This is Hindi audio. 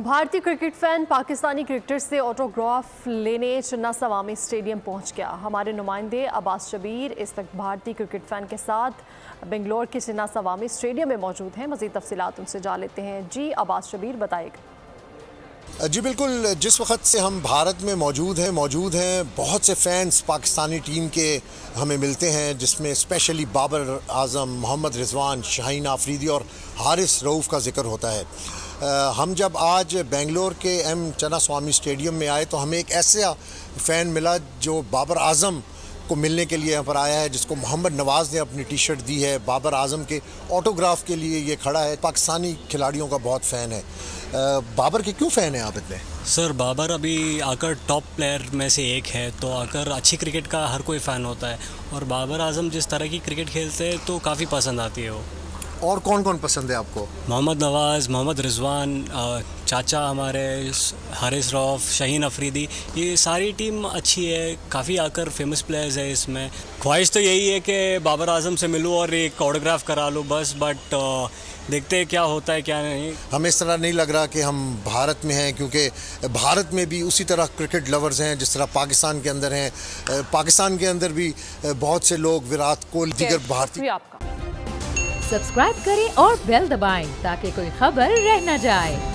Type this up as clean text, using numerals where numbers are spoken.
भारतीय क्रिकेट फैन पाकिस्तानी क्रिकेटर से ऑटोग्राफ लेने चिन्नास अवामी स्टेडियम पहुंच गया। हमारे नुमाइंदे अब्बास शबीर इस वक्त भारतीय क्रिकेट फैन के साथ बेंगलोर के चिन्नास अवामी स्टेडियम में मौजूद हैं। मज़ीद तफसीलात उनसे जान लेते हैं। जी अब्बास शबीर, बताइएगा। जी बिल्कुल, जिस वक्त से हम भारत में मौजूद हैं बहुत से फैंस पाकिस्तानी टीम के हमें मिलते हैं, जिसमें स्पेशली बाबर आजम, मोहम्मद रिजवान, शाहीन आफरीदी और हारिस रऊफ़ का जिक्र होता है। हम जब आज बेंगलोर के चिन्नास्वामी स्टेडियम में आए तो हमें एक ऐसा फ़ैन मिला जो बाबर आजम को मिलने के लिए यहाँ पर आया है, जिसको मोहम्मद नवाज़ ने अपनी टी शर्ट दी है। बाबर आजम के ऑटोग्राफ के लिए ये खड़ा है। पाकिस्तानी खिलाड़ियों का बहुत फ़ैन है। बाबर के क्यों फ़ैन हैं आप इतने? सर, बाबर अभी आकर टॉप प्लेयर में से एक है, तो आकर अच्छी क्रिकेट का हर कोई फ़ैन होता है और बाबर आजम जिस तरह की क्रिकेट खेलते हैं तो काफ़ी पसंद आती है वो। और कौन कौन पसंद है आपको? मोहम्मद नवाज़, मोहम्मद रिजवान, चाचा हमारे हारिस रऊफ़, शाहीन अफरीदी, ये सारी टीम अच्छी है। काफ़ी आकर फेमस प्लेयर्स है इसमें। ख्वाहिश तो यही है कि बाबर आजम से मिलूँ और एक ऑटोग्राफ करा लूँ बस, बट देखते हैं क्या होता है क्या नहीं। हमें इस तरह नहीं लग रहा कि हम भारत में हैं, क्योंकि भारत में भी उसी तरह क्रिकेट लवर्स हैं जिस तरह पाकिस्तान के अंदर हैं। पाकिस्तान के अंदर भी बहुत से लोग, विराट कोहली, दीगर भारतीय। सब्सक्राइब करें और बेल दबाएं ताकि कोई खबर रह न जाए।